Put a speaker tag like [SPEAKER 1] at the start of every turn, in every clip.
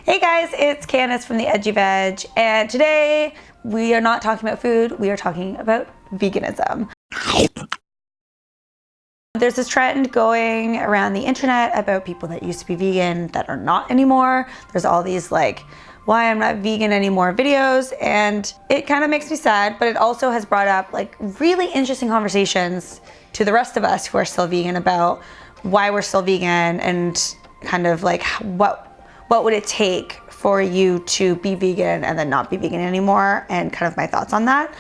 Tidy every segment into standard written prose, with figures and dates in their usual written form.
[SPEAKER 1] Hey guys, it's Candace from the Edgy Veg, and today we are not talking about food, we are talking about veganism. There's this trend going around the internet about people that used to be vegan that are not anymore. There's all these like, why I'm not vegan anymore videos, and it kind of makes me sad, but it also has brought up like really interesting conversations to the rest of us who are still vegan about why we're still vegan and kind of like what would it take for you to be vegan and then not be vegan anymore, and kind of my thoughts on that.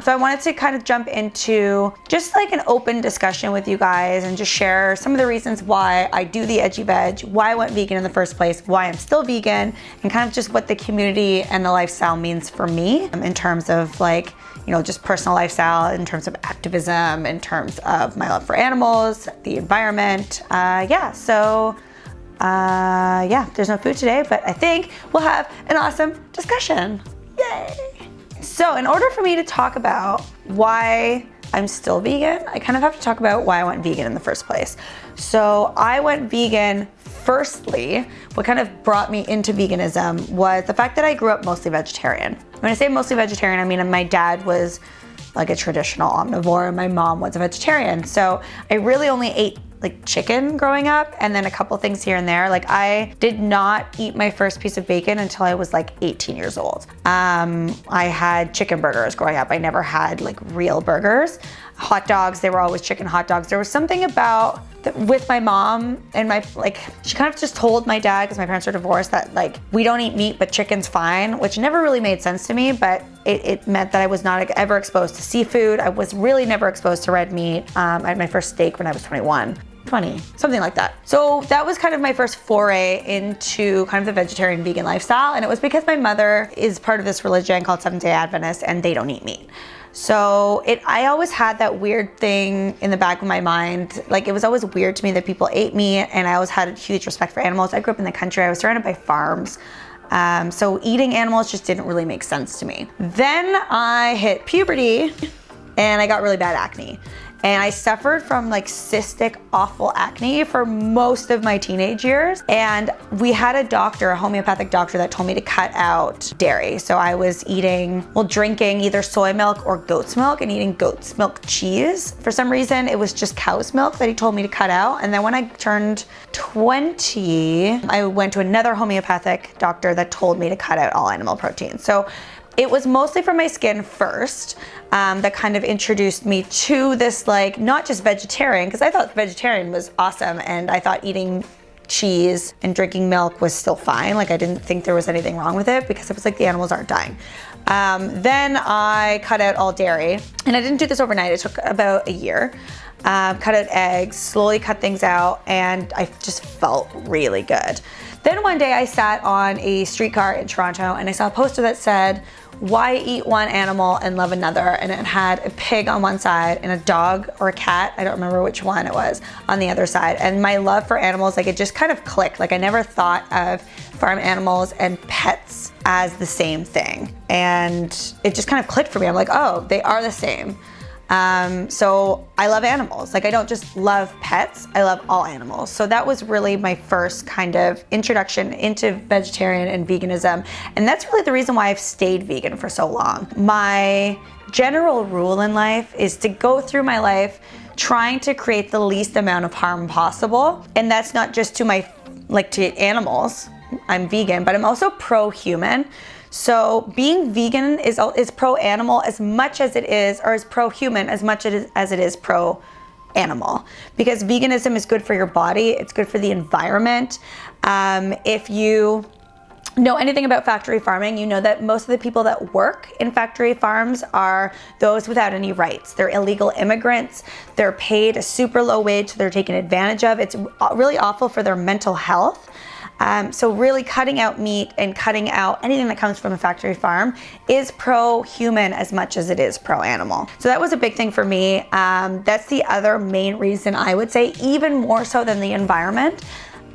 [SPEAKER 1] So I wanted to kind of jump into just like an open discussion with you guys and just share some of the reasons why I do the Edgy Veg, why I went vegan in the first place, why I'm still vegan, and kind of just what the community and the lifestyle means for me in terms of like, you know, just personal lifestyle, in terms of activism, in terms of my love for animals, the environment. Yeah, there's no food today, but I think we'll have an awesome discussion. Yay! So in order for me to talk about why I'm still vegan, I kind of have to talk about why I went vegan in the first place. So I went vegan, firstly, what kind of brought me into veganism was the fact that I grew up mostly vegetarian. When I say mostly vegetarian, I mean my dad was like a traditional omnivore and my mom was a vegetarian. So I really only ate like chicken growing up and then a couple things here and there. Like I did not eat my first piece of bacon until I was like 18 years old. I had chicken burgers growing up. I never had like real burgers. Hot dogs, they were always chicken hot dogs. There was something about with my mom and she kind of just told my dad, because my parents are divorced, that like we don't eat meat but chicken's fine, which never really made sense to me, but it meant that I was not ever exposed to seafood. I was really never exposed to red meat. I had my first steak when I was 20, something like that. So that was kind of my first foray into kind of the vegetarian vegan lifestyle, and it was because my mother is part of this religion called Seventh-day Adventist and they don't eat meat. So I always had that weird thing in the back of my mind. Like it was always weird to me that people ate meat, and I always had a huge respect for animals. I grew up in the country, I was surrounded by farms. So eating animals just didn't really make sense to me. Then I hit puberty and I got really bad acne. And I suffered from like cystic, awful acne for most of my teenage years. And we had a doctor, a homeopathic doctor, that told me to cut out dairy. So I was drinking either soy milk or goat's milk and eating goat's milk cheese. For some reason, it was just cow's milk that he told me to cut out. And then when I turned 20, I went to another homeopathic doctor that told me to cut out all animal protein. So it was mostly for my skin first that kind of introduced me to this, like, not just vegetarian, because I thought vegetarian was awesome and I thought eating cheese and drinking milk was still fine. Like I didn't think there was anything wrong with it because it was like the animals aren't dying. Then I cut out all dairy, and I didn't do this overnight. It took about a year. Cut out eggs, slowly cut things out, and I just felt really good. Then one day I sat on a streetcar in Toronto and I saw a poster that said, "Why eat one animal and love another?" And it had a pig on one side and a dog or a cat, I don't remember which one it was, on the other side. And my love for animals, like it just kind of clicked. Like I never thought of farm animals and pets as the same thing. And it just kind of clicked for me. I'm like, oh, they are the same. So I love animals. Like I don't just love pets, I love all animals. So that was really my first kind of introduction into vegetarian and veganism. And that's really the reason why I've stayed vegan for so long. My general rule in life is to go through my life trying to create the least amount of harm possible. And that's not just to to animals. I'm vegan, but I'm also pro-human. So being vegan is pro-animal as much as it is, or is pro-human as much as it is pro-animal. Because veganism is good for your body, it's good for the environment. If you know anything about factory farming, you know that most of the people that work in factory farms are those without any rights. They're illegal immigrants, they're paid a super low wage, so they're taken advantage of. It's really awful for their mental health. So really cutting out meat and cutting out anything that comes from a factory farm is pro-human as much as it is pro-animal. So that was a big thing for me. That's the other main reason, I would say, even more so than the environment,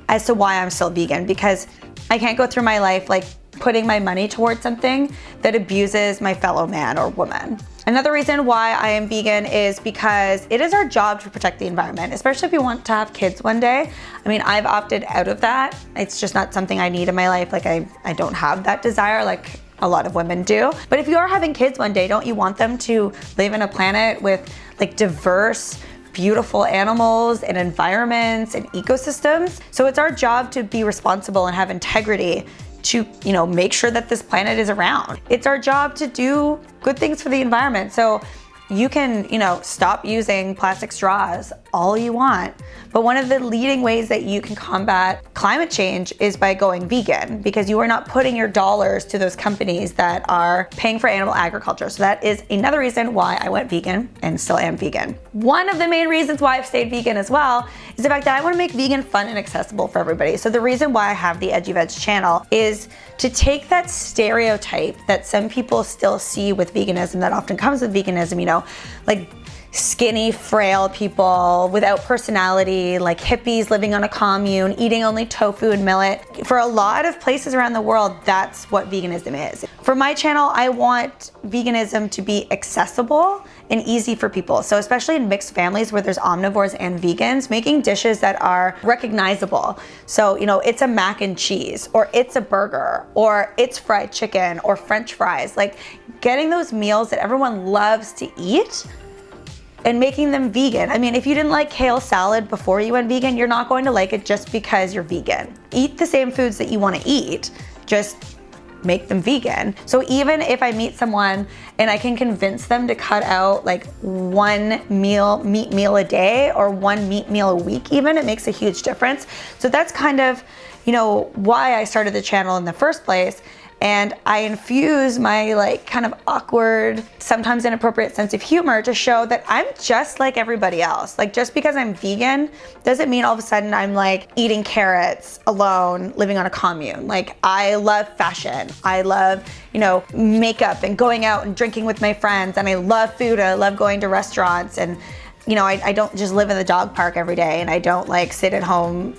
[SPEAKER 1] as to why I'm still vegan, because I can't go through my life like putting my money towards something that abuses my fellow man or woman. Another reason why I am vegan is because it is our job to protect the environment, especially if you want to have kids one day. I mean, I've opted out of that. It's just not something I need in my life. Like I don't have that desire like a lot of women do. But if you are having kids one day, don't you want them to live in a planet with like diverse, beautiful animals and environments and ecosystems? So it's our job to be responsible and have integrity to, make sure that this planet is around. It's our job to do good things for the environment. So you can, stop using plastic straws all you want. But one of the leading ways that you can combat climate change is by going vegan, because you are not putting your dollars to those companies that are paying for animal agriculture. So that is another reason why I went vegan and still am vegan. One of the main reasons why I've stayed vegan as well is the fact that I want to make vegan fun and accessible for everybody. So the reason why I have the Edgy Veg channel is to take that stereotype that some people still see with veganism, that often comes with veganism, like skinny, frail people without personality, like hippies living on a commune, eating only tofu and millet. For a lot of places around the world, that's what veganism is. For my channel, I want veganism to be accessible and easy for people. So especially in mixed families where there's omnivores and vegans, making dishes that are recognizable. So, it's a mac and cheese, or it's a burger, or it's fried chicken, or French fries. Like getting those meals that everyone loves to eat and making them vegan. I mean, if you didn't like kale salad before you went vegan, you're not going to like it just because you're vegan. Eat the same foods that you want to eat, just make them vegan. So even if I meet someone and I can convince them to cut out like one meat meal a day or one meat meal a week even, it makes a huge difference. So that's kind of, why I started the channel in the first place. And I infuse my kind of awkward, sometimes inappropriate sense of humor to show that I'm just like everybody else. Like just because I'm vegan doesn't mean all of a sudden I'm like eating carrots alone, living on a commune. Like I love fashion. I love, makeup and going out and drinking with my friends. And I love food. I love going to restaurants. And I don't just live in the dog park every day, and I don't sit at home,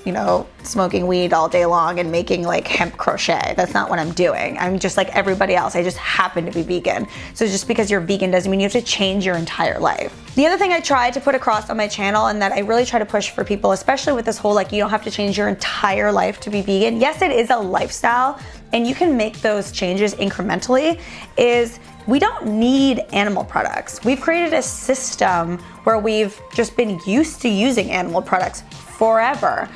[SPEAKER 1] smoking weed all day long and making hemp crochet. That's not what I'm doing. I'm just like everybody else. I just happen to be vegan. So just because you're vegan doesn't mean you have to change your entire life. The other thing I try to put across on my channel, and that I really try to push for people, especially with this whole you don't have to change your entire life to be vegan. Yes, it is a lifestyle, and you can make those changes incrementally, is we don't need animal products. We've created a system where we've just been used to using animal products forever.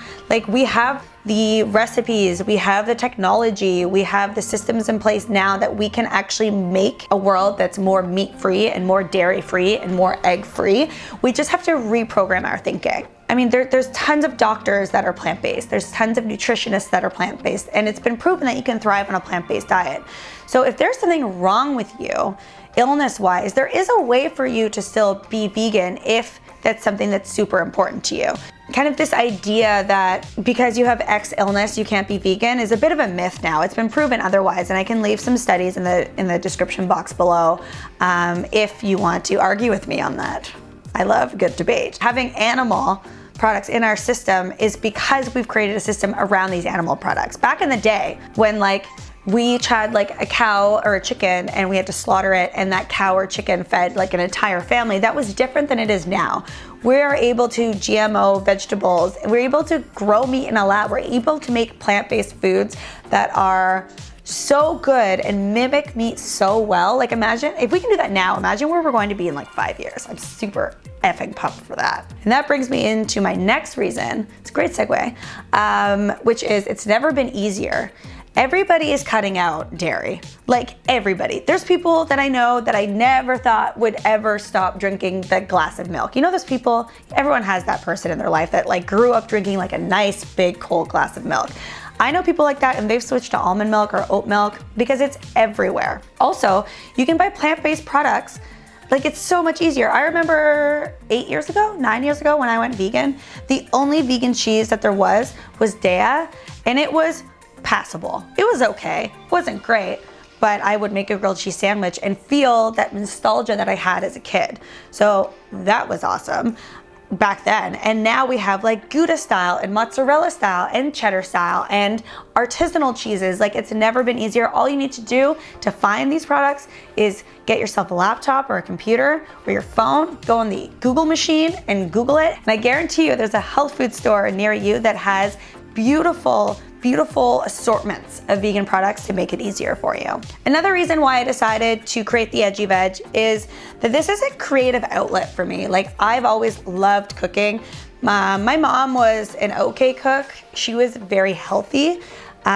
[SPEAKER 1] We have the recipes, we have the technology, we have the systems in place now that we can actually make a world that's more meat-free and more dairy-free and more egg-free. We just have to reprogram our thinking. I mean, there's tons of doctors that are plant-based. There's tons of nutritionists that are plant-based, and it's been proven that you can thrive on a plant-based diet. So if there's something wrong with you, illness-wise, there is a way for you to still be vegan if that's something that's super important to you. Kind of this idea that because you have X illness, you can't be vegan is a bit of a myth now. It's been proven otherwise, and I can leave some studies in the description box below if you want to argue with me on that. I love good debate. Having animal products in our system is because we've created a system around these animal products. Back in the day, when we each had a cow or a chicken and we had to slaughter it, and that cow or chicken fed an entire family, that was different than it is now. We're able to GMO vegetables, we're able to grow meat in a lab, we're able to make plant-based foods that are so good and mimic meat so well. Imagine if we can do that now, imagine where we're going to be in 5 years. I'm super effing pumped for that. And that brings me into my next reason. It's a great segue, which is it's never been easier. Everybody is cutting out dairy, everybody. There's people that I know that I never thought would ever stop drinking the glass of milk. Those people, everyone has that person in their life that grew up drinking a nice big cold glass of milk. I know people like that, and they've switched to almond milk or oat milk because it's everywhere. Also, you can buy plant-based products. It's so much easier. I remember 9 years ago when I went vegan, the only vegan cheese that there was Daiya, and it was passable. It was okay. It wasn't great, but I would make a grilled cheese sandwich and feel that nostalgia that I had as a kid. So that was awesome. back then. And now we have like Gouda style and mozzarella style and cheddar style and artisanal cheeses. Like, it's never been easier. All you need to do to find these products is get yourself a laptop or a computer or your phone, go on the Google machine and Google it. And I guarantee you there's a health food store near you that has beautiful assortments of vegan products to make it easier for you. Another reason why I decided to create the Edgy Veg is that this is a creative outlet for me. Like, I've always loved cooking. My mom was an okay cook. She was very healthy.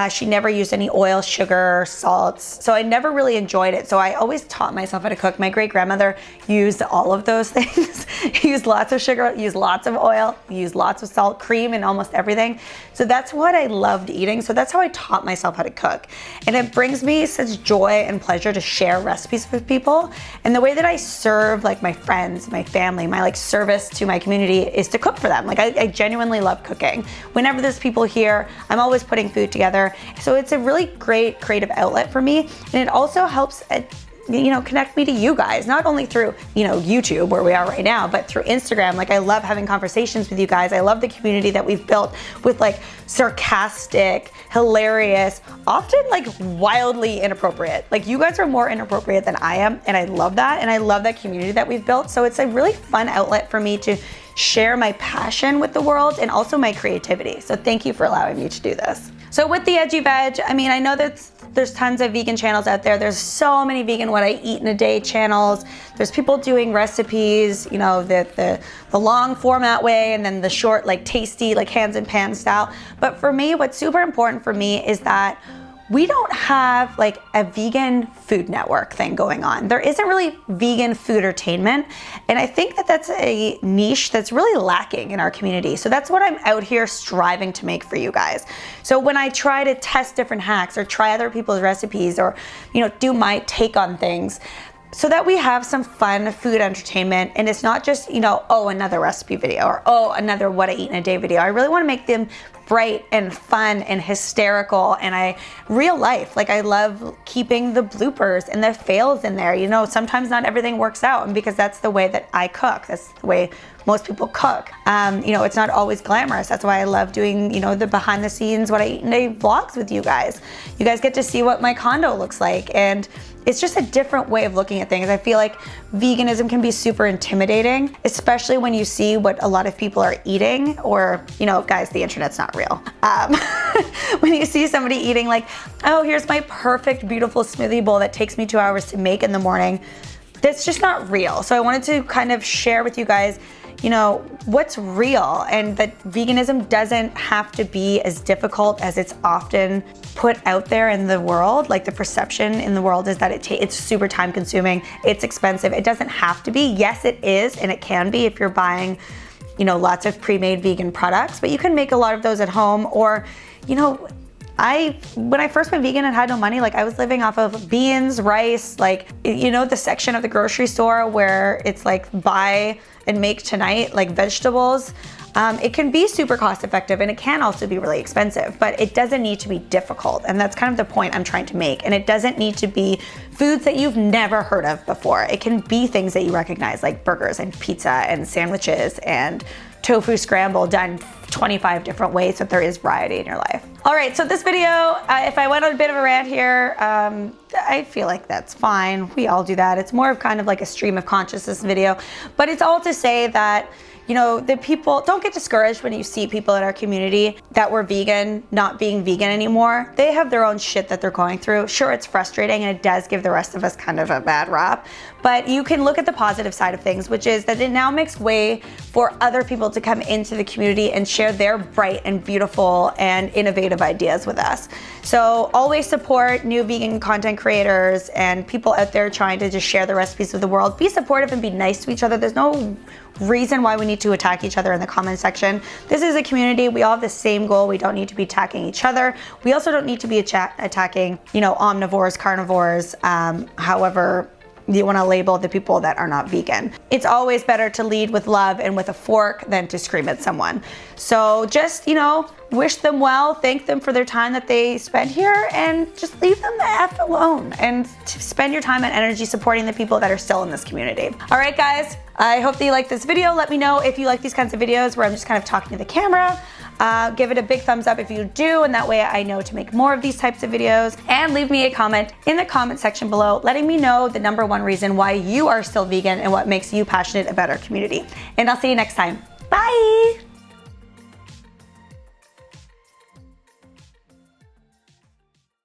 [SPEAKER 1] She never used any oil, sugar, salts, so I never really enjoyed it. So I always taught myself how to cook. My great grandmother used all of those things. Used lots of sugar, used lots of oil, used lots of salt, cream, and almost everything. So that's what I loved eating. So that's how I taught myself how to cook. And it brings me such joy and pleasure to share recipes with people. And the way that I serve like my friends, my family, my like service to my community is to cook for them. Like, I genuinely love cooking. Whenever there's people here, I'm always putting food together. So it's a really great creative outlet for me, and it also helps connect me to you guys, not only through YouTube where we are right now, but through Instagram. Like, I love having conversations with you guys. I love the community that we've built with like sarcastic, hilarious, often like wildly inappropriate. Like, you guys are more inappropriate than I am, and I love that, and I love that community that we've built. So it's a really fun outlet for me to share my passion with the world and also my creativity. So thank you for allowing me to do this. So with the Edgy Veg, I mean, I know that there's tons of vegan channels out there. There's so many vegan what I eat in a day channels. There's people doing recipes, the long format way, and then the short, like tasty, like hands in pan style. But for me, what's super important for me is that we don't have like a vegan food network thing going on. There isn't really vegan food entertainment. And I think that that's a niche that's really lacking in our community. So that's what I'm out here striving to make for you guys. So when I try to test different hacks or try other people's recipes or, do my take on things, so that we have some fun food entertainment, and it's not just, another recipe video or, another what I eat in a day video. I really want to make them bright and fun and hysterical and real life. Like, I love keeping the bloopers and the fails in there. Sometimes not everything works out, and because that's the way that I cook. That's the way most people cook. It's not always glamorous. That's why I love doing, the behind the scenes, what I eat in day vlogs with you guys. You guys get to see what my condo looks like, and it's just a different way of looking at things. I feel like veganism can be super intimidating, especially when you see what a lot of people are eating, or, guys, the internet's not real. When you see somebody eating like, oh, here's my perfect, beautiful smoothie bowl that takes me 2 hours to make in the morning, that's just not real. So I wanted to kind of share with you guys, what's real, and that veganism doesn't have to be as difficult as it's often put out there in the world. Like, the perception in the world is that it's super time consuming, it's expensive. It doesn't have to be. Yes, it is, and it can be if you're buying, lots of pre-made vegan products, but you can make a lot of those at home. Or, when I first went vegan and had no money, like, I was living off of beans, rice, like, the section of the grocery store where it's like buy and make tonight, like vegetables. It can be super cost effective, and it can also be really expensive, but it doesn't need to be difficult. And that's kind of the point I'm trying to make. And it doesn't need to be foods that you've never heard of before. It can be things that you recognize, like burgers and pizza and sandwiches and tofu scramble done 25 different ways, so there is variety in your life. All right, so this video, if I went on a bit of a rant here, I feel like that's fine. We all do that. It's more of kind of like a stream of consciousness video, but it's all to say that, the people, don't get discouraged when you see people in our community that were vegan not being vegan anymore. They have their own shit that they're going through. Sure, it's frustrating, and it does give the rest of us kind of a bad rap, but you can look at the positive side of things, which is that it now makes way for other people to come into the community and share their bright and beautiful and innovative ideas with us. So always support new vegan content creators and people out there trying to just share the recipes with the world. Be supportive and be nice to each other. There's no reason why we need to attack each other in the comment section. This is a community. We all have the same goal. We don't need to be attacking each other. We also don't need to be attacking, omnivores, carnivores, however you want to label the people that are not vegan. It's always better to lead with love and with a fork than to scream at someone. So just, wish them well, thank them for their time that they spent here, and just leave them the F alone and spend your time and energy supporting the people that are still in this community. All right, guys, I hope that you like this video. Let me know if you like these kinds of videos where I'm just kind of talking to the camera. Give it a big thumbs up if you do, and that way I know to make more of these types of videos. And leave me a comment in the comment section below letting me know the #1 reason why you are still vegan and what makes you passionate about our community. And I'll see you next time. Bye!